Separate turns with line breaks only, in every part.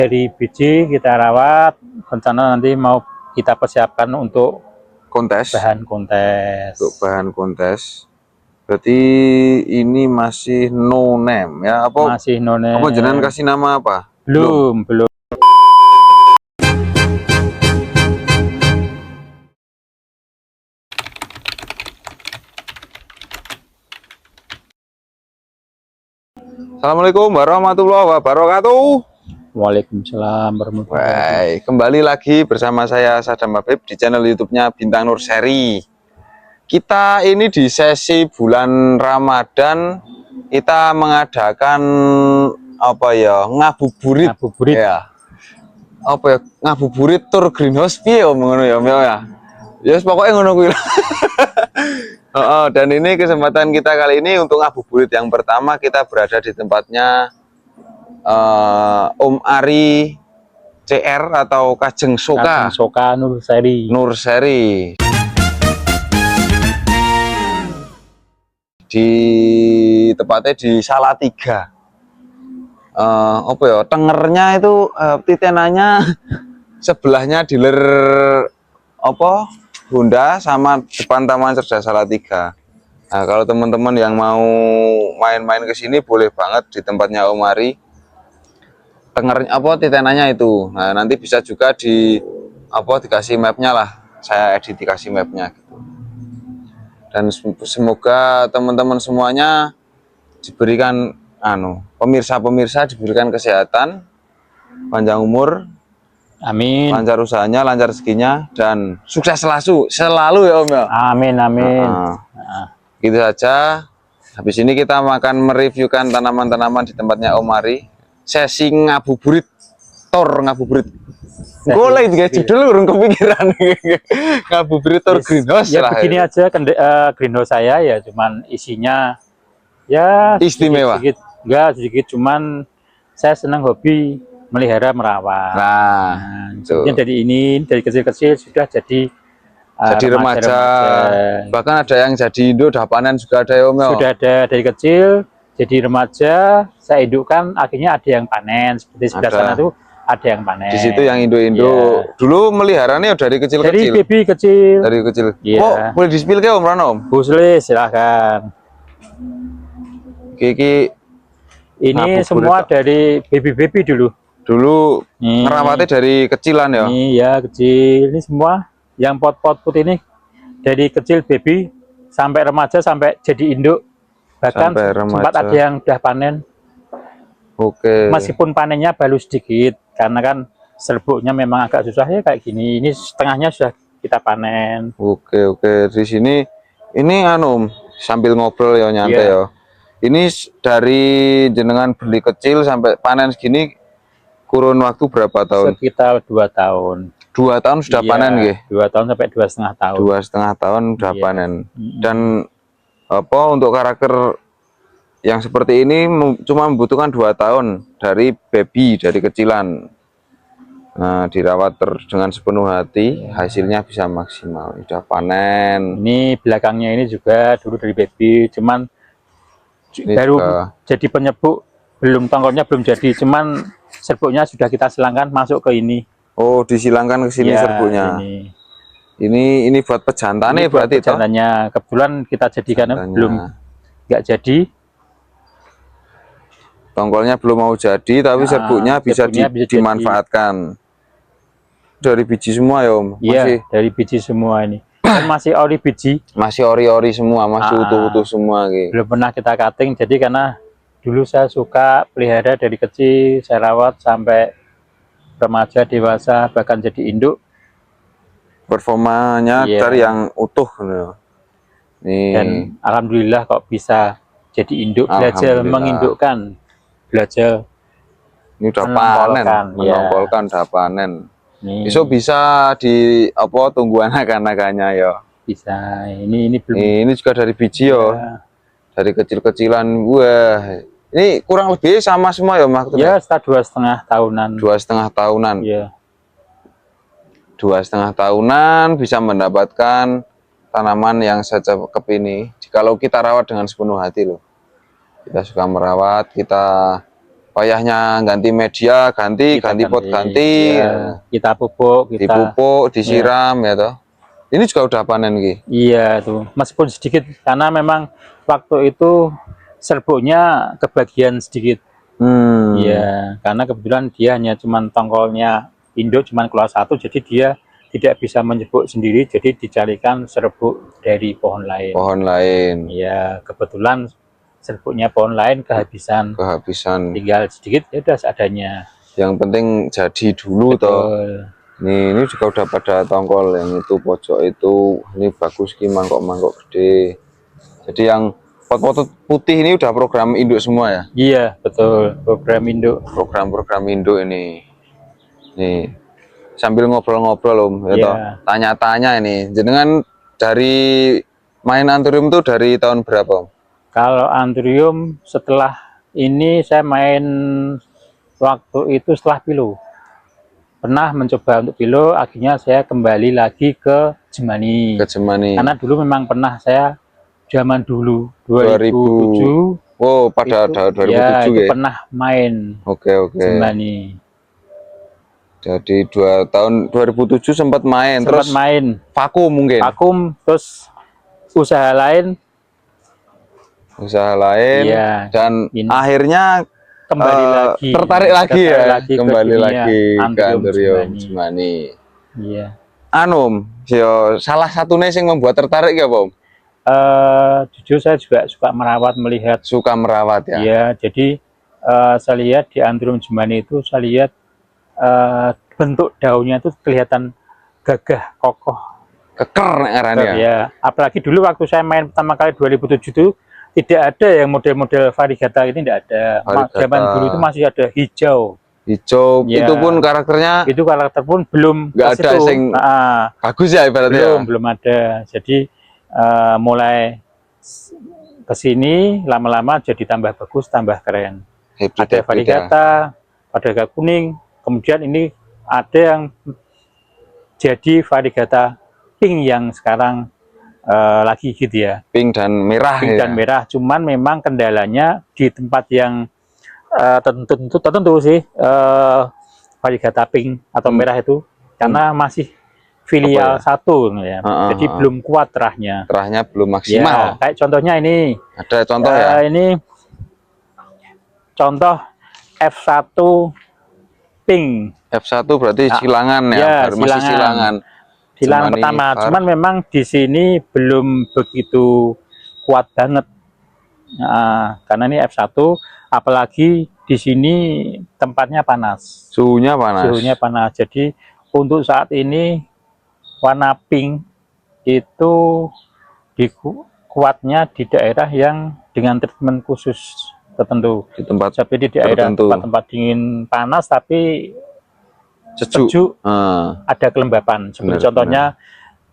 Dari biji kita rawat, rencana nanti mau kita persiapkan untuk
kontes.
bahan kontes.
Untuk bahan kontes. Berarti ini masih no name ya? Apa?
Masih no name.
Apa jenengan kasih nama apa?
Belum.
Assalamualaikum warahmatullahi wabarakatuh.
Waalaikumsalam warahmatullahi wabarakatuh.
Baik, kembali lagi bersama saya Sadam Habib di channel YouTube-nya Bintang Nur Seri. Kita ini di sesi bulan Ramadan, kita mengadakan apa ya, ngabuburit.
Ngabuburit.
Ya. Apa ya, ngabuburit tur greenhouse piye ngono ya, ya. Ya pokoknya ngono kuwi. Dan ini kesempatan kita kali ini untuk ngabuburit yang pertama. Kita berada di tempatnya Om Ari CR atau Kajeng Soka.
Kajeng Soka Nur Seri.
Nur Seri. Di tepatnya di Salatiga. Apa ya? Tengernya itu titenanya sebelahnya dealer apa? Honda sama depan Taman Cerdas Salatiga. Nah, kalau teman-teman yang mau main-main ke sini boleh banget di tempatnya Om Ari. Tengernya apa titenanya itu. Nah, nanti bisa juga di apa dikasih mapnya lah. Saya edit dikasih mapnya gitu. Dan semoga teman-teman semuanya diberikan pemirsa-pemirsa diberikan kesehatan, panjang umur,
amin,
lancar usahanya, lancar rezekinya, dan sukses selalu ya Om ya.
Amin, amin.
Gitu saja. Habis ini kita akan mereviewkan tanaman-tanaman di tempatnya Om Ari. Sesi ngabuburit, ngabuburit. Golek juga judul urung kepikiran. Ngabuburit tor greenhouse
ya
lah.
Begini aja greenhouse saya ya, cuman isinya ya
istimewa.
Sedikit, cuman saya senang hobi melihara merawat. Nah, dari kecil-kecil sudah jadi
remaja. Bahkan ada yang jadi induk, udah panen juga ada ya Om.
Sudah ada dari kecil, jadi remaja, saya indukkan, akhirnya ada yang panen. Seperti sebelah sana tuh ada yang panen.
Di situ yang induk-induk. Ya. Dulu meliharanya dari kecil-kecil.
Dari baby kecil.
Dari kecil.
Ya.
Oh, boleh di-spill ke Om Rano?
Boleh, silahkan. Ini semua dari baby dulu.
Dulu ngerawatnya dari kecilan ya?
Iya, kecil. Ini semua yang pot-pot putih ini dari kecil baby sampai remaja sampai jadi induk. Bahkan sempat ada yang udah panen.
Oke.
Meskipun panennya baru sedikit karena kan serbuknya memang agak susah ya kayak gini. Ini setengahnya sudah kita panen.
Oke. Di sini ini sambil ngobrol ya nyantai ya. Ini dari jenengan beli kecil sampai panen segini kurun waktu berapa tahun?
Sekitar 2 tahun.
2 tahun sudah panen nggih?
2 tahun sampai 2,5 tahun.
2,5 tahun sudah panen. Dan apa untuk karakter yang seperti ini cuma membutuhkan 2 tahun dari baby, dari kecilan. Nah, dirawat dengan sepenuh hati, hasilnya bisa maksimal. Sudah panen.
Ini belakangnya ini juga dulu dari baby, cuman ini baru jadi penyebuk, tongkolnya belum jadi, cuman serbuknya sudah kita silangkan masuk ke ini.
Oh, disilangkan ke sini serbuknya. Ini buat pejantannya berarti toh?
Pejantannya kebetulan kita jadikan belum nggak jadi.
Tongkolnya belum mau jadi, tapi serbuknya bisa dimanfaatkan. Dari biji semua ya Om?
Iya, dari biji semua ini. Kan masih ori biji.
Masih ori-ori semua, masih utuh-utuh semua gitu.
Belum pernah kita cutting, jadi karena dulu saya suka pelihara dari kecil, saya rawat sampai remaja, dewasa, bahkan jadi induk.
Performanya dari yang utuh. Nih.
Dan alhamdulillah kok bisa jadi induk, belajar mengindukkan, belajar.
Ini udah panen, menongkolkan, udah panen. Besok bisa di tunggu anak-anakannya ya.
Bisa. Ini belum.
Ini juga dari biji ya. Dari kecil-kecilan. Wah. Ini kurang lebih sama semua ya maksudnya?
Ya, sekitar 2,5 tahunan.
2,5 tahunan.
Iya.
2,5 tahunan bisa mendapatkan tanaman yang secakep ini. Kalau kita rawat dengan sepenuh hati loh. Kita suka merawat, kita payahnya ganti media, ganti pot ganti,
ya. Kita pupuk, kita
dipupuk, disiram ya toh. Ini juga udah panen Ki.
iya tuh, meskipun sedikit karena memang waktu itu serbuknya kebagian sedikit. Iya, karena kebetulan dia hanya cuman tongkolnya induk cuman keluar satu, jadi dia tidak bisa menyerbuk sendiri, jadi dicarikan serbuk dari pohon lain.
Pohon lain.
Iya, kebetulan serbuknya pohon lain kehabisan. Tinggal sedikit ya udah seadanya.
Yang penting jadi dulu.
Betul.
Toh. Ini juga udah pada tongkol, yang itu pojok itu ini bagus Ki, mangkok-mangkok gede. Jadi yang pot-pot putih ini udah program induk semua ya?
Iya, betul, program induk.
Program induk ini. Nih, sambil ngobrol-ngobrol Om, ya toh, tanya-tanya ini. Jenengan dari main Anthurium tuh dari tahun berapa Om?
Kalau Anthurium setelah ini saya main waktu itu setelah Pilo. Pernah mencoba untuk Pilo, akhirnya saya kembali lagi ke Jemani. Karena dulu memang pernah saya zaman dulu 2007.
Oh, pada
itu,
2007
ya. Itu
ya?
pernah main.
Oke.
Jemani.
Jadi 2007 sempat main. Terus
main.
Vakum mungkin.
Vakum, terus usaha lain.
Ya. Dan akhirnya
kembali lagi.
Tertarik lagi ya. Kembali lagi ke Anthurium Jemani.
Iya.
Salah satunya yang membuat tertarik ya Om?
Jujur saya juga suka merawat, melihat.
Suka merawat ya?
Iya, jadi saya lihat di Anthurium Jemani itu, saya lihat bentuk daunnya itu kelihatan gagah, kokoh,
keker ya.
Ya, apalagi dulu waktu saya main pertama kali 2007 itu tidak ada yang model-model variegata ini, tidak ada. Zaman dulu itu masih ada hijau. Ya,
itu pun karakternya.
Itu karakter pun belum
nggak ada yang bagus ya ibaratnya.
Belum ada. Jadi mulai kesini lama-lama jadi tambah bagus, tambah keren. Ada variegata, variegata kuning. Kemudian ini ada yang jadi variegata pink yang sekarang lagi gitu ya.
Pink dan merah.
Merah. Cuman memang kendalanya di tempat yang tertentu sih variegata pink atau merah itu, karena masih filial satu ya. Jadi belum kuat terahnya.
Terahnya belum maksimal.
Ya, kayak contohnya ini.
Ada contoh ya?
Ini contoh F1 pink.
F1 berarti silangan ya, masih silangan.
Silangan pertama, cuman memang di sini belum begitu kuat banget. Karena ini F1, apalagi di sini tempatnya panas.
Suhunya panas.
Jadi untuk saat ini warna pink itu kuatnya di daerah yang dengan treatment khusus tertentu.
Di tempat
tapi di daerah tempat dingin panas tapi sejuk, ada kelembapan. Seperti contohnya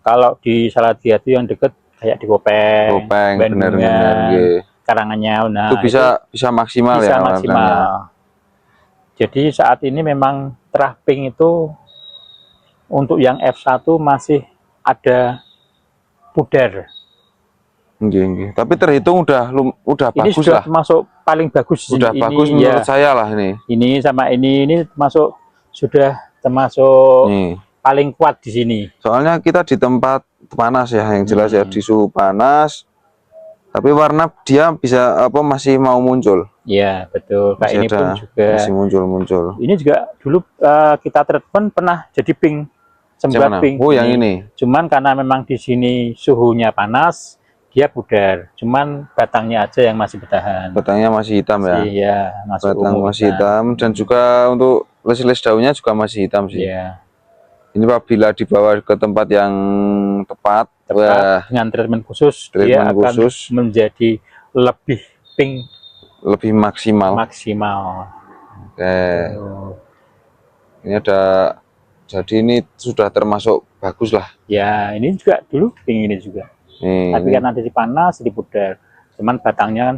kalau di Salatiga itu yang deket kayak di Kopeng, Bandungan, Karanganyar, nah
itu bisa maksimal
bisa
ya.
Maksimal. Jadi saat ini memang terah pink itu untuk yang F1 masih ada pudar.
Tapi terhitung udah
ini
bagus
sudah
lah.
Masuk paling bagus.
Udah ini, bagus menurut saya lah ini.
Ini sama ini sudah termasuk paling kuat di sini.
Soalnya kita di tempat panas ya, yang jelas ya, di suhu panas. Tapi warna dia bisa masih mau muncul.
Iya, betul. Kayak ini pun juga
masih muncul.
Ini juga dulu kita treatment pernah jadi pink. Semburat pink.
Oh, yang ini.
Cuman karena memang di sini suhunya panas, dia pudar. Cuman batangnya aja yang masih bertahan.
Batangnya masih hitam ya?
Iya,
masih hitam. Dan juga untuk les-les daunnya juga masih hitam sih.
Iya.
Ini apabila dibawa ke tempat yang tepat
dengan treatment khusus, dia akan menjadi lebih pink,
lebih maksimal. Oke. Ini ada, jadi ini sudah termasuk bagus lah.
Ya, ini juga dulu pink ini juga. Tapi karena nanti panas, dipudar. Cuman batangnya kan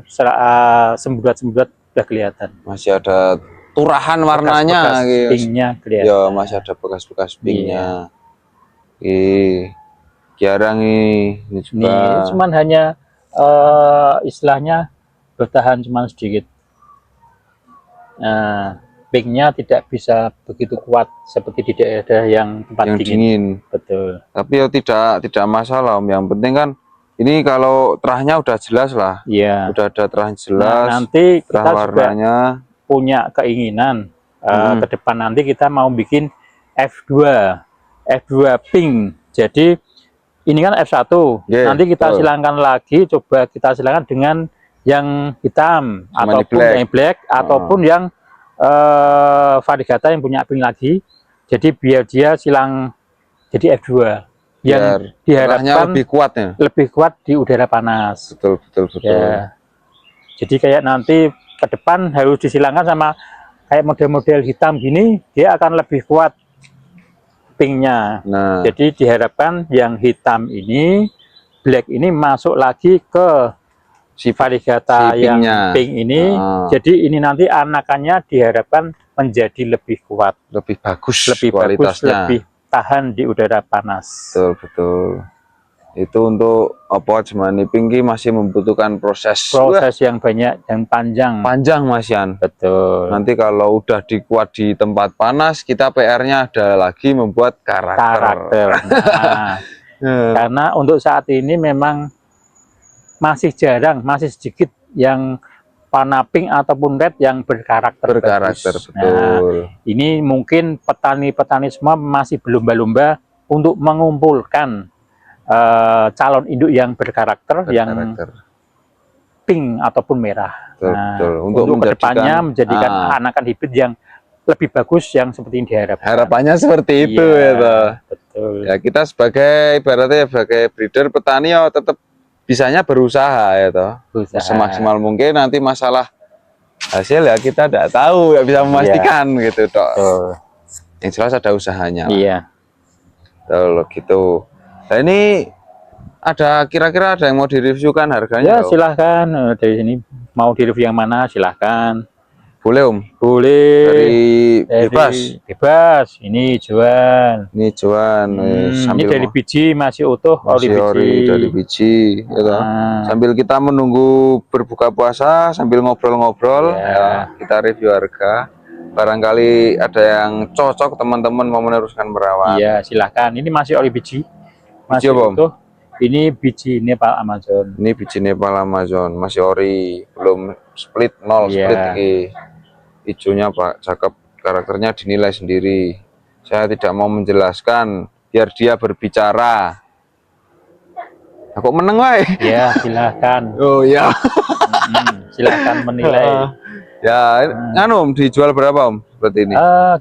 semburat-semburat udah kelihatan.
Masih ada turahan warnanya,
pinknya kelihatan.
Ya, masih ada bekas-bekas pinknya. Jarang ini juga.
Ini cuman hanya istilahnya bertahan cuman sedikit. pinknya tidak bisa begitu kuat seperti di daerah yang tempat
yang dingin.
Betul.
Tapi ya tidak masalah Om. Yang penting kan ini kalau terahnya udah jelas lah.
Iya.
Udah ada terah jelas.
Nanti kita
warnanya
juga punya keinginan ke depan nanti kita mau bikin F2 pink. Jadi ini kan F1. Nanti kita silangkan lagi, coba kita silangkan dengan yang hitam ataupun yang black ataupun yang varigata yang punya pink lagi. Jadi biar dia silang jadi F2 yang diharapkan lebih kuat di udara panas.
Betul.
Ya. Jadi kayak nanti ke depan harus disilangkan sama kayak model-model hitam gini, dia akan lebih kuat pinknya. Jadi diharapkan yang hitam ini, black ini masuk lagi ke si varigata yang pink ini. Jadi ini nanti anakannya diharapkan menjadi lebih kuat,
lebih bagus,
lebih tahan di udara panas.
Betul. Itu untuk apa Jemani Pink masih membutuhkan proses
yang banyak dan panjang
Mas Yan.
Betul.
Nanti kalau udah dikuat di tempat panas, kita PR-nya ada lagi membuat karakter.
Nah, karena untuk saat ini memang masih jarang, masih sedikit yang warna pink ataupun red yang berkarakter
betul.
Nah, ini mungkin petani-petani semua masih berlomba-lomba untuk mengumpulkan calon induk yang berkarakter yang pink ataupun merah.
Betul.
Untuk kedepannya menjadikan anakan hibrid yang lebih bagus yang seperti ini diharapkan.
Harapannya seperti itu ya toh.
Betul.
Ya kita sebagai ibaratnya sebagai breeder petani ya tetap bisanya berusaha ya toh. Semaksimal mungkin. Nanti masalah hasil ya kita tidak tahu, ya bisa memastikan gitu toh. Yang jelas ada usahanya.
Iya.
Kalau gitu. Nah ini ada kira-kira ada yang mau direviewkan harganya?
Ya silahkan, dari sini mau direview yang mana silahkan.
Boleh Om?
Boleh.
Dari
bebas. Ini hijauan.
Ini hijauan.
Ini dari biji masih utuh.
Ori dari biji. Ya, sambil kita menunggu berbuka puasa, sambil ngobrol-ngobrol, ya, kita review harga. Barangkali ada yang cocok teman-teman mau meneruskan merawat.
Iya silahkan. Ini masih ori biji. Masih utuh. Ini biji Nepal Amazon.
Ini biji Nepal Amazon, masih ori, belum split, split ini. Hijaunya Pak, cakep, karakternya dinilai sendiri. Saya tidak mau menjelaskan, biar dia berbicara. Aku meneng wae.
Ya, silahkan.
Oh ya.
Silahkan menilai.
Ya, Om dijual berapa Om? Seperti ini.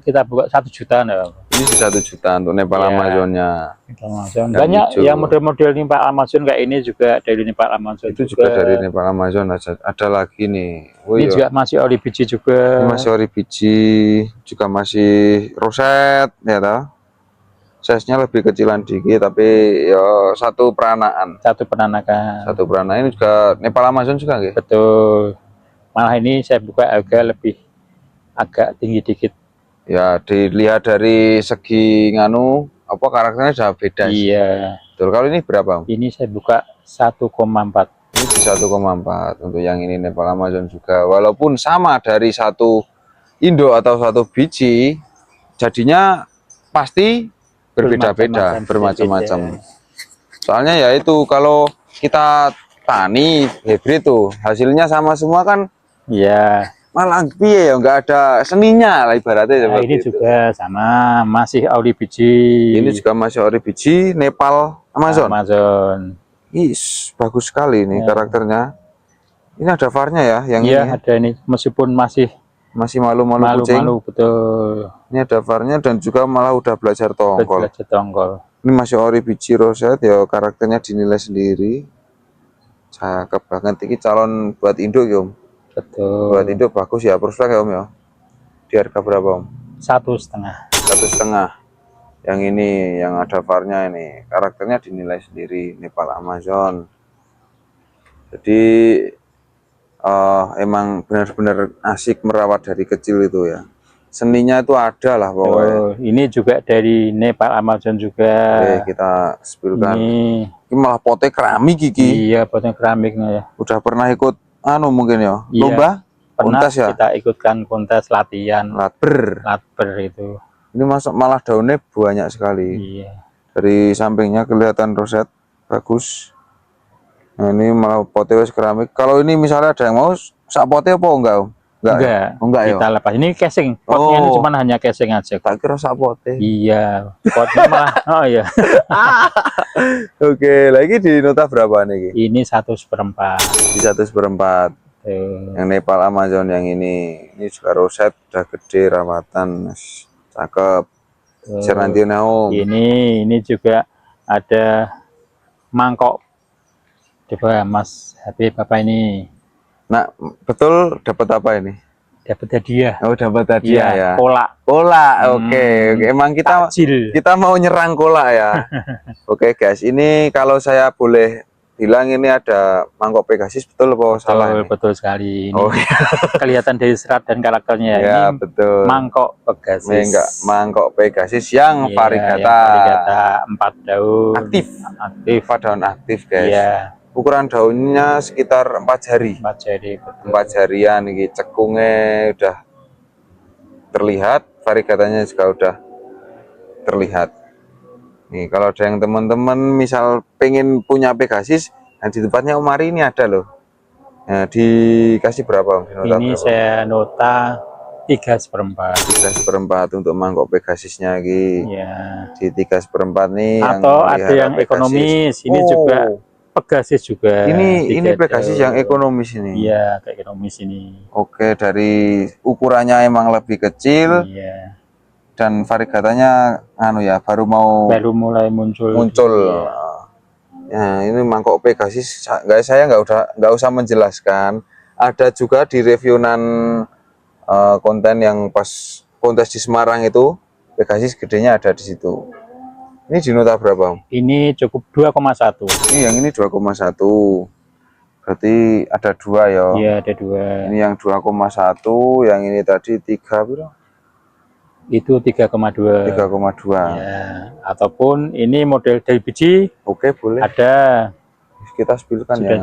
Kita buka 1 juta Om.
Ini 1 juta untuk Nepal Amazonnya.
Banyak yang model-model Nepal Amazon kayak ini juga dari Nepal Amazon.
Itu juga dari Nepal Amazon. Ada lagi nih.
Ini juga masih ori biji juga.
Ini masih ori biji, juga masih roset ya toh. Size-nya lebih kecilan dikit, tapi ya satu peranakan.
Satu peranakan.
Ini juga Nepal Amazon juga nggih?
Betul. Malah ini saya buka agak tinggi dikit.
Ya dilihat dari segi apa karakternya sudah beda.
Iya.
Betul. Kalau ini berapa?
Ini saya buka 1,4.
Ini 1,4 untuk yang ini Nepal Amazon juga. Walaupun sama dari satu induk atau satu biji, jadinya pasti berbeda-beda, bermacam-macam. Soalnya ya itu kalau kita tani hybrid tuh hasilnya sama semua kan.
Iya.
Malah piye ya nggak ada seninya lah ibaratnya.
Nah, ini itu juga sama, masih ori biji.
Ini juga masih ori biji Nepal Amazon. Bagus sekali nih karakternya. Ini ada varnya ya yang ini.
Iya, ada ini meskipun masih
malu-malu kucing.
Betul.
Ini ada varnya dan juga malah udah belajar tongkol. Ini masih ori biji roset ya, karakternya dinilai sendiri. Cakep banget, ini calon buat induk ya Om.
Betul.
Buat induk bagus ya, prospek ya Om ya. Di harga berapa Om?
1,5.
1,5. Yang ini yang ada varnya ini, karakternya dinilai sendiri Nepal Amazon. Jadi emang benar-benar asik merawat dari kecil itu ya. Seninya itu ada lah pokoknya.
Ini juga dari Nepal Amazon juga.
Oke, kita spilkan. Ini malah potnya keramik gigi.
Iya, potnya keramiknya ya.
Udah pernah ikut mungkin ya, lomba?
pernah
kontes ya?
kita ikutkan kontes latihan
Latber.
itu.
Ini masuk malah daunnya banyak sekali.
Iya.
Dari sampingnya kelihatan roset bagus. Nah, ini malah potnya wis keramik. Kalau ini misalnya ada yang mau sak potnya apa enggak, Om? Enggak. Ya? Oh, enggak ya.
Kita lepas. Ini casing. Potnya ini cuma hanya casing aja.
Tak kira sak potnya.
Iya. Potnya malah. Oh iya.
Oke, lagi di nota berapa nih?
Ini 1/4.
Di 1/4. Yang Nepal Amazon yang ini juga roset, udah gede, rawatan, cakep. Serantino Om.
Ini juga ada mangkok. Coba Mas Habib Bapak ini.
Nah, betul dapat apa ini?
Dapat hadiah.
Oh, dapat hadiah ya.
Kolak.
Oke. Emang kita mau nyerang kolak ya. Oke, guys. Ini kalau saya boleh bilang ini ada mangkok Pegasus, betul apa salah?
Betul sekali. Ini
oh,
kelihatan dari serat dan karakternya.
Ya,
ini
betul.
Mangkok Pegasus.
Enggak, mangkok Pegasus yang varigata.
Varigata 4 daun.
Aktif. 4 daun aktif, guys.
Iya.
Ukuran daunnya sekitar 4 jari.
4 jari, betul.
4 jarian, ini cekungnya udah terlihat, varigatanya juga udah terlihat. Nih, kalau ada yang teman-teman misal pengen punya Pegasus, nah di tempatnya Om Ari ini ada loh. Nah, dikasih berapa Om?
Ini berapa? Saya nota 3/4.
3/4 untuk mangkok Pegasusnya lagi.
Ya.
Di 3/4 nih.
Atau ada yang Pegasus ekonomis. Ini juga Pegasus juga.
Ini Pegasus yang ekonomis ini.
Iya, kayak ekonomis ini.
Oke, dari ukurannya emang lebih kecil.
Iya.
Dan varigatanya baru
mulai muncul.
Ya, ini mangkok Pegasus, guys, saya nggak usah menjelaskan. Ada juga di reviewan konten yang pas kontes di Semarang itu, Pegasus gedenya ada di situ. Ini di nota berapa?
Ini cukup 2,1.
Ini yang ini 2,1. Berarti ada 2 ya.
Iya, ada 2.
Ini yang 2,1, yang ini tadi 3 berapa?
Itu 3,2.
3,2.
Ya, ataupun ini model dari biji.
Oke, boleh.
Ada.
Kita spilkan ya.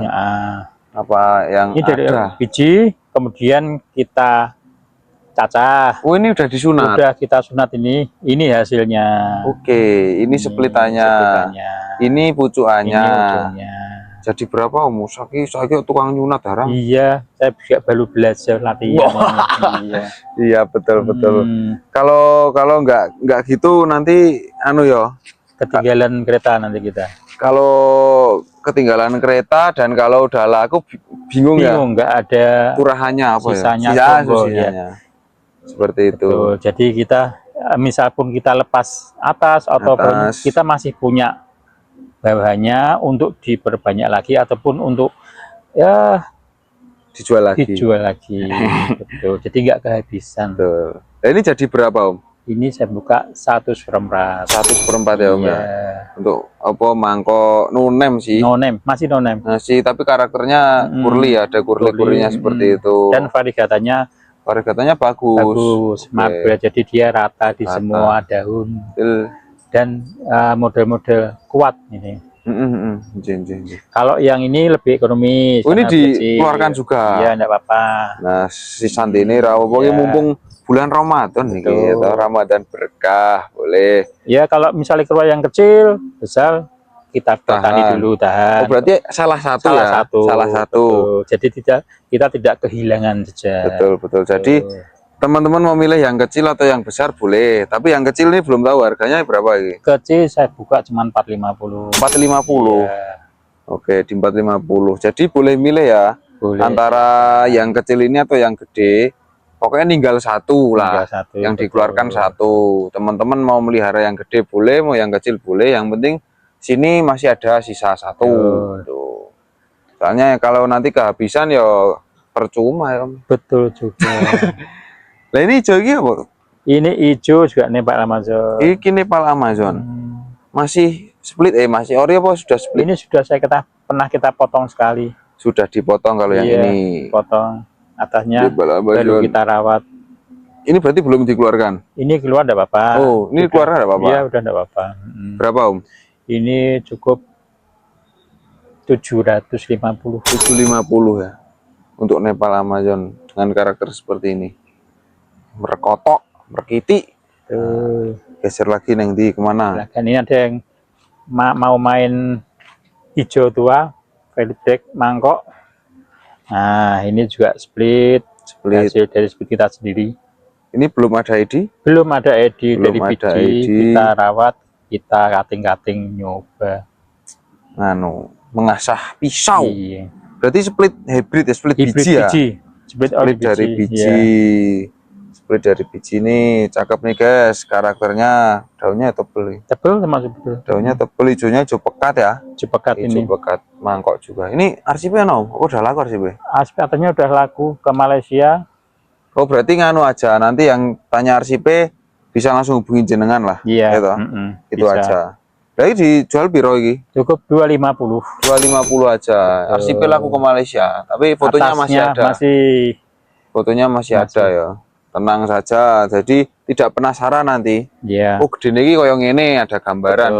Apa yang
ini dari
ada?
Biji, kemudian kita cacah.
Oh, ini udah disunat.
Udah kita sunat ini. Ini hasilnya.
Oke, ini splitannya. Ini pucukannya. Jadi berapa Om? Saya tukang nyunat darah.
Iya, saya juga baru belajar latihan.
Iya, betul. Kalau nggak gitu nanti ketinggalan
kereta nanti kita.
Kalau ketinggalan kereta dan kalau udah laku bingung ya.
Nggak ada
curahannya apa
sisanya
ya? Sisanya. Seperti itu.
Betul. Jadi kita misal pun kita lepas atas atau kita masih punya bawahannya untuk diperbanyak lagi ataupun untuk ya
dijual lagi.
Betul. Jadi nggak kehabisan.
Betul. Nah, ini jadi berapa Om?
Ini saya buka 1/4.
1/4 ya Om ya. Untuk apa mangkok nonem sih?
Masih nonem.
Masih, tapi karakternya curly, ada curly-curlynya seperti itu.
Dan varigatanya
bagus.
Marble, jadi dia rata di semua daun. Dan model-model kuat ini. Kalau yang ini lebih ekonomis.
Oh, ini dikeluarkan juga.
Iya, enggak apa-apa.
Nah, si Sandi ini pokoknya mumpung bulan Ramadan nih, gitu. Ramadan berkah, boleh.
Ya, kalau misalnya keluar yang kecil, besar, kita tani dulu, tahan.
Oh, berarti salah satu. Betul.
Jadi kita tidak kehilangan saja.
Betul. Jadi teman-teman mau milih yang kecil atau yang besar boleh, tapi yang kecil ini belum tahu harganya berapa ini.
Kecil saya buka cuma 450.
450. Ya. Oke, di 450. Jadi boleh milih ya. Boleh. Antara yang kecil ini atau yang gede. Pokoknya tinggal satu lah. Yang dikeluarkan satu. Teman-teman mau melihara yang gede boleh, mau yang kecil boleh. Yang penting sini masih ada sisa satu. Tuh. Soalnya kalau nanti kehabisan ya percuma ya.
Betul juga.
Nah, ini hijau ini apa?
Ini hijau juga Nepal Amazon.
Ini Nepal Amazon. Masih split masih ori apa sudah split?
Ini sudah pernah kita potong sekali.
Sudah dipotong kalau yang ini.
Potong atasnya baru kita rawat.
Ini berarti belum dikeluarkan? Ini
keluar enggak apa-apa.
Oh, ini keluar enggak apa-apa?
Iya, udah enggak apa-apa.
Berapa Om?
Ini cukup 750.
750 ya. untuk Nepal Amazon dengan karakter seperti ini. Merekotok, merkiti. Geser lagi neng di kemana?
Dan ini ada yang mau main hijau tua, velvet mangkok. Nah, ini juga split hasil dari split kita sendiri.
Ini belum ada ID?
Belum ada ID
Belum
dari
ada
biji,
ID.
kita rawat, kita kating-kating nyoba.
Nganu, mengasah pisau.
Iya.
Berarti split hybrid ya, split biji ya?
Split
dari biji.
Iya.
Split dari biji ini cakep nih guys, karakternya. Daunnya tebel.
Tebel termasuk betul.
Daunnya tebel, hijaunya hijau pekat ya.
Hijau pekat ini.
Hijau pekat, mangkok juga. Ini arsipnya no? Oh, udah laku arsipnya?
Katanya udah laku ke Malaysia.
Oh, berarti nganu aja, nanti yang tanya RCP bisa langsung hubungin jenengan lah.
Iya.
Gitu. Itu bisa aja. Jadi dijual biro ini?
Cukup 250.
250 aja. RCP laku ke Malaysia, tapi fotonya
atasnya
masih ada. Fotonya masih ada ya. Tenang saja. Jadi tidak penasaran nanti.
Iya.
Oh, gede ini koyong ini ada gambaran.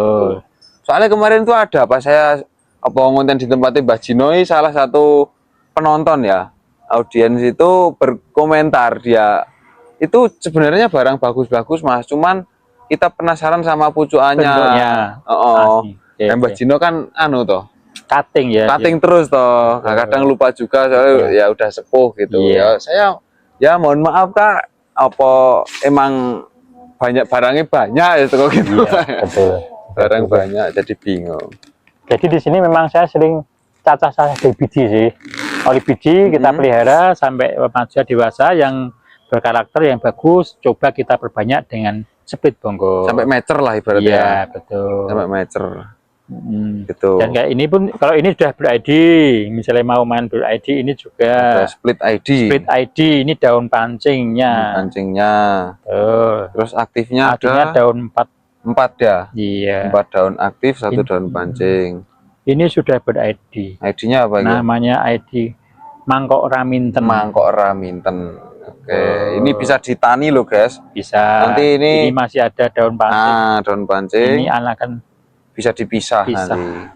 Soalnya kemarin tuh ada pas saya ngonten di tempatnya Mbah Jinoi, salah satu penonton ya. Audiens itu berkomentar, dia itu sebenarnya barang bagus-bagus mas, cuman kita penasaran sama pucuannya. Mbah Jino kan anu toh cutting ya, cutting terus toh. Kadang lupa juga soalnya ya udah sepuh gitu. Ya saya ya mohon maaf kak, apa emang banyak barangnya banyak ya kok gitu. Barang banyak jadi bingung.
Jadi di sini memang saya sering cacah dari biji sih. Oli biji kita pelihara sampai remaja dewasa yang berkarakter yang bagus, coba kita perbanyak dengan split bonggol.
Sampai meter lah ibaratnya.
Iya, betul.
Sampai meter. Gitu.
Dan kayak ini pun kalau ini sudah ber-ID, misalnya mau main ber-ID ini juga
split ID.
Split ID ini daun pancingnya.
Terus aktifnya
ada daun 4
ya.
Iya.
4 daun aktif, 1 daun pancing.
Ini sudah ber-ID.
ID-nya apa ya?
Namanya ID Mangkok Raminten.
Mangkok Raminten. Oke, ini bisa ditani loh guys.
Bisa.
Nanti ini
masih ada daun pancing.
Daun pancing.
Ini anakan
bisa dipisah nanti.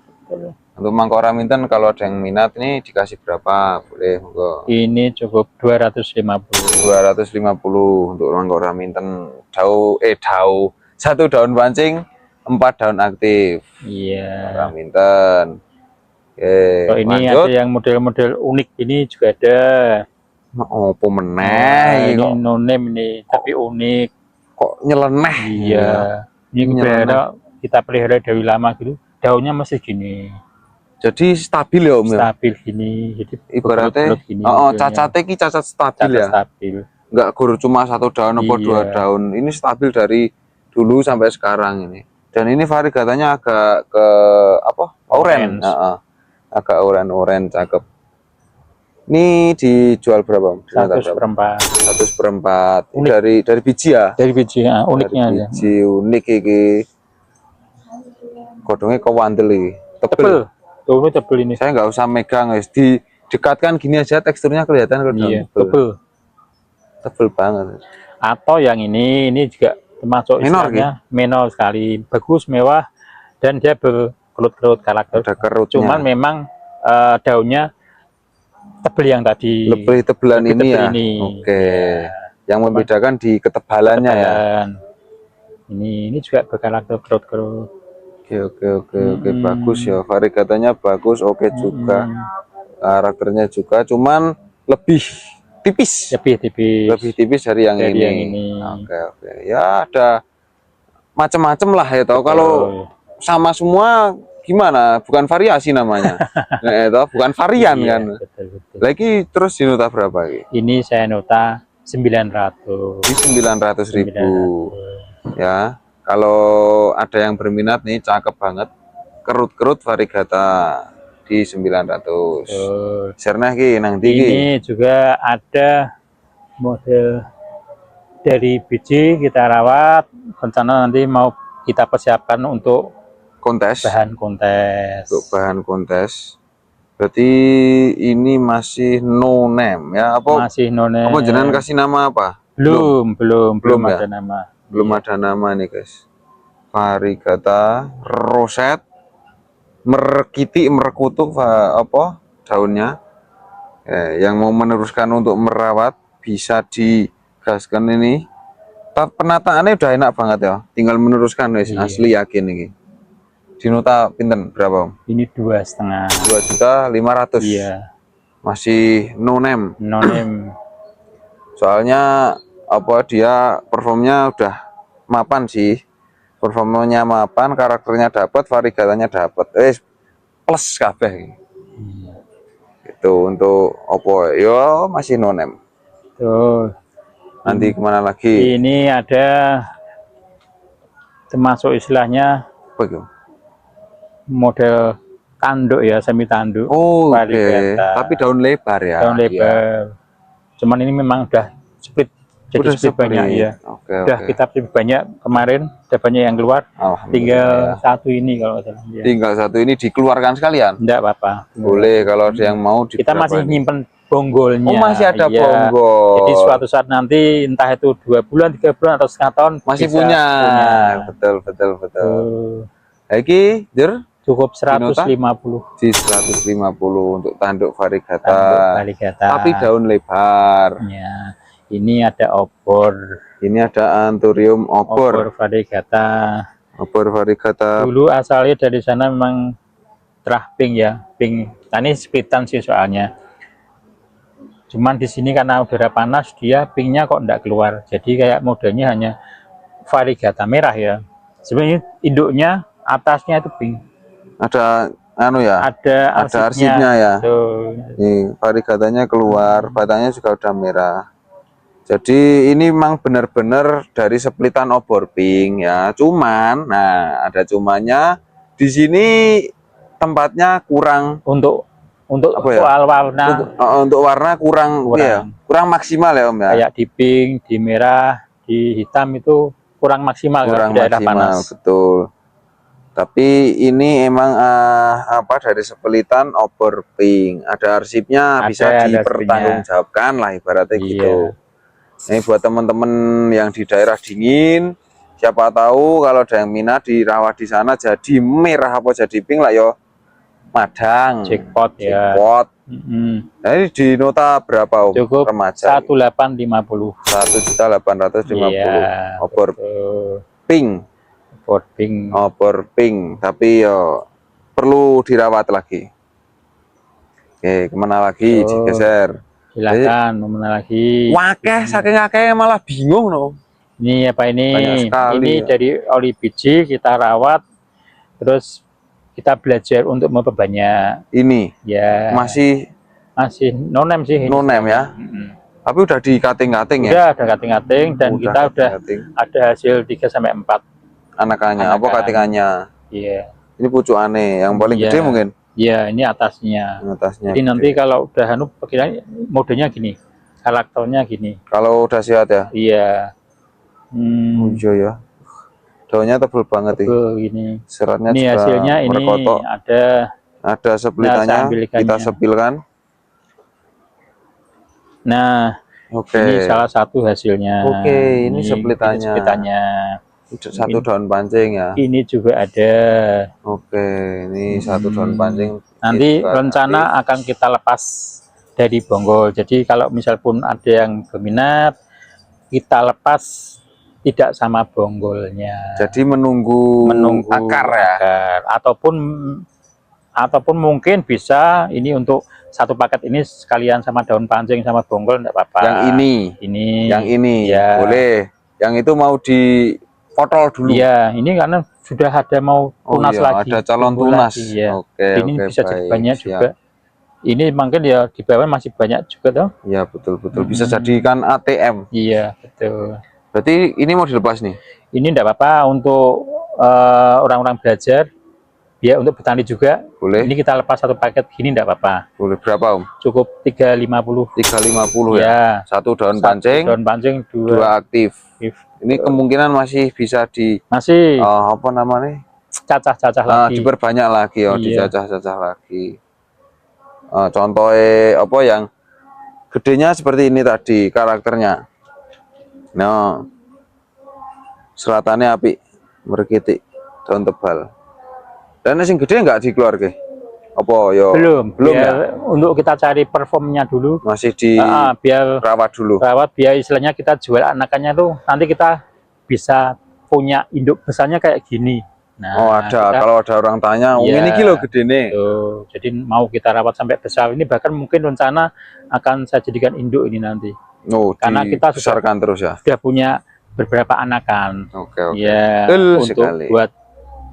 Untuk Mangkok Raminten kalau ada yang minat ini dikasih berapa? Boleh monggo.
Ini cukup 250.
250 untuk Mangkok Raminten. Daun 1 daun pancing, 4 daun aktif.
Iya.
Raminten. Oke.
Kalau ini ada yang model-model unik ini juga ada.
Oh, pemeneh.
Ini no name ini, tapi unik.
Kok nyeleneh?
Iya. Ini kita pelihara dari lama gitu. Daunnya masih gini.
Jadi stabil ya Om ya?
Stabil gini. Jadi
ibaratnya cacatnya ki cacat stabil ya? Stabil. Enggak guru cuma 1 daun atau 2 daun. Ini stabil dari dulu sampai sekarang ini. Dan ini variegatanya agak ke apa? Orange. Agak orange cakep. Ini dijual berapa?
1/4.
1/4. Ini dari biji ya?
Dari biji ya, uniknya
dari biji aja. Unik iki. Godongnya kewantel iki.
Tebel. Tuh tebel ini.
Saya nggak usah megang guys. Didekatkan gini aja teksturnya kelihatan kalau
tebel.
Tebel banget.
Atau yang ini juga termasuk istilahnya minor sekali, bagus, mewah, dan dia berkerut-kerut karakter.
Ada kerutnya.
Cuman memang daunnya tebel yang tadi.
Lebih tebelan ini ya. Oke. Yang membedakan di ketebalannya ya.
Ini juga berkarakter kerut-kerut.
Oke, bagus ya. Variegatanya bagus, oke juga. Karakternya juga, cuman lebih tipis. Lebih tipis dari yang ini. Oke. Ya ada macam-macam lah ya toh. Kalau sama semua gimana? Bukan variasi namanya. Nah, bukan varian kan. Betul. Lagi terus di nota berapa ini?
Ini saya nota 900.
Di 900.000. Ya. Kalau ada yang berminat nih cakep banget. Kerut-kerut variegata di 900. Serna ki nang tinggi.
Ini juga ada model dari biji kita rawat, rencana nanti mau kita persiapkan untuk bahan kontes.
Untuk bahan kontes. Berarti ini masih no name ya? Apa?
Masih no name.
Apa jenengan kasih nama apa?
Belum ada nama.
Belum ada nama nih guys. Variegata roset merkiti merkutuk apa daunnya. Yang mau meneruskan untuk merawat bisa digaskan ini. Penataannya udah enak banget ya. Tinggal meneruskan wis,
Iya.
asli yakin ini. Di nota pinten berapa Om?
Ini 2,5.
2.500.000.
Iya,
Masih no name.
no name.
Soalnya apa dia performnya udah mapan sih. Performanya mapan, karakternya dapat, variegatanya dapat. Plus kabeh.
Iya.
Itu untuk Oppo. Yo masih no name.
Tuh,
Nanti kemana lagi?
ini ada termasuk istilahnya
Apa itu?
model tanduk ya, semi tanduk.
Oh, oke.
Variegata.
Tapi daun lebar ya.
Daun lebar. Cuman ini memang udah split, jadi
Udah
split banyak ya.
Oke,
Udah kita split banyak kemarin, udah banyak yang keluar. Tinggal
Alhamdulillah.
satu ini kalau nggak salah. Ya.
Tinggal satu ini dikeluarkan sekalian.
Enggak apa-apa.
Boleh kalau ada yang mau
Kita masih
ini.
nyimpen bonggolnya.
Oh, masih ada
iya.
bonggol.
Jadi suatu saat nanti entah itu 2 bulan, 3 bulan atau setengah tahun
Masih
bisa
punya. Betul. Lagi, Jur?
Cukup 150.
Di 150 untuk tanduk variegata.
Tanduk variegata.
Tapi daun lebar.
Ya. Ini ada obor.
Ini ada Anthurium
Obor variegata.
Obor variegata.
Dulu asalnya dari sana memang terah pink ya, pink. Nah, ini splitan sih soalnya. Cuman di sini karena udara panas, dia pinknya kok enggak keluar. Jadi kayak modelnya hanya variegata merah ya. Sebenarnya induknya atasnya itu pink.
Ada anu ya?
Ada
arsipnya ya.
Tuh.
Nih, variegatanya keluar, batangnya juga udah merah. Jadi ini memang benar-benar dari splitan obor pink ya. Cuman, nah ada cumannya di sini tempatnya kurang
Untuk
apa ya?
soal warna
Untuk warna kurang maksimal ya Om ya.
kayak di pink, di merah, di hitam itu kurang maksimal
Kurang
di daerah
maksimal,
panas.
betul. Tapi ini emang dari splitan obor pink. Ada arsipnya, bisa dipertanggungjawabkan lah ibaratnya gitu. Ini buat teman-teman yang di daerah dingin, siapa tahu kalau ada yang minat dirawat di sana jadi merah apa jadi pink lah yo. Madang.
Jackpot ya.
Nah, ini di nota berapa Om?
Cukup
remaja.
1.850.
1.850.
Iya,
obor pink. Obor pink, tapi yo perlu dirawat lagi. Oke, kemana lagi? Geser.
Silakan kemana lagi?
Wakeh, saking akeh malah bingung no.
Ini apa ini? Ini
ya.
dari oli biji kita rawat, terus kita belajar untuk memperbanyak.
Ini
ya
masih
no name sih.
No name ya. Tapi udah di cutting-cutting ya?
Udah ada cutting-cutting dan kita udah ada hasil 3-4
anakannya. Apa cuttingannya?
Iya.
Ini pucukannya yang paling gede mungkin?
Iya, ini atasnya. Jadi nanti kalau udah modenya gini, karakternya gini.
Kalau udah sehat ya?
Iya.
Iya ya. Daunnya tebal banget
ini.
Seratnya
ini
juga
hasilnya
merekotok.
Ini
ada splitannya, kita sepilkan.
Nah, ini salah satu hasilnya.
Ini splitannya. Satu daun pancing ya.
Ini juga ada.
Ini satu daun pancing.
Nanti rencana akan kita lepas dari bonggol. Jadi kalau misal pun ada yang berminat, kita lepas tidak sama bonggolnya.
Jadi menunggu akar ya.
Ataupun mungkin bisa ini untuk satu paket ini sekalian sama daun pancing sama bonggol enggak apa-apa.
Yang ini ya. Boleh. Yang itu mau dipotol dulu.
Iya, ini karena sudah ada mau tunas lagi.
Ada calon tunas.
Ya. Ini bisa jadi banyak juga. Ini mungkin ya di bawah masih banyak juga toh.
Iya, betul. Bisa jadikan ATM.
Iya, betul.
Berarti ini mau dilepas nih?
Ini enggak apa-apa untuk orang-orang belajar. Ya, untuk petani juga. Boleh. Ini kita lepas satu paket gini enggak apa-apa.
Boleh. Berapa Om?
Cukup 350.
350 ya. Satu daun pancing.
Daun pancing,
dua aktif. Ini kemungkinan masih bisa apa namanya?
Cacah-cacah lagi.
Diperbanyak lagi dicacah-cacah lagi. Contohnya apa yang gedenya seperti ini tadi karakternya. Nah, selatannya api, merkitik, daun tebal. Dan yang gede nggak dikeluarkan? Apa ya?
Belum
ya.
ya. Untuk kita cari performnya dulu.
Masih di
biar
rawat dulu.
Biar istilahnya kita jual anakannya tuh nanti kita bisa punya induk besarnya kayak gini. Nah,
oh ada, kalau ada orang tanya,
iya,
ini kilo gede nih.
Jadi mau kita rawat sampai besar ini, bahkan mungkin rencana akan saya jadikan induk ini nanti. Karena kita sudah punya beberapa anakan.
Oke.
Ya,
Betul
untuk
sekali.
buat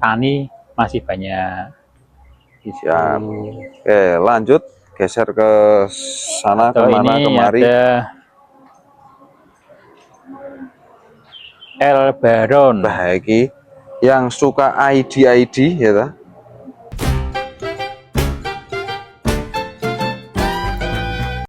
tani masih banyak.
Siap. Oke, lanjut geser ke sana, kemana, kemari.
Ada El Baron.
Bahagi yang suka ID ya ta?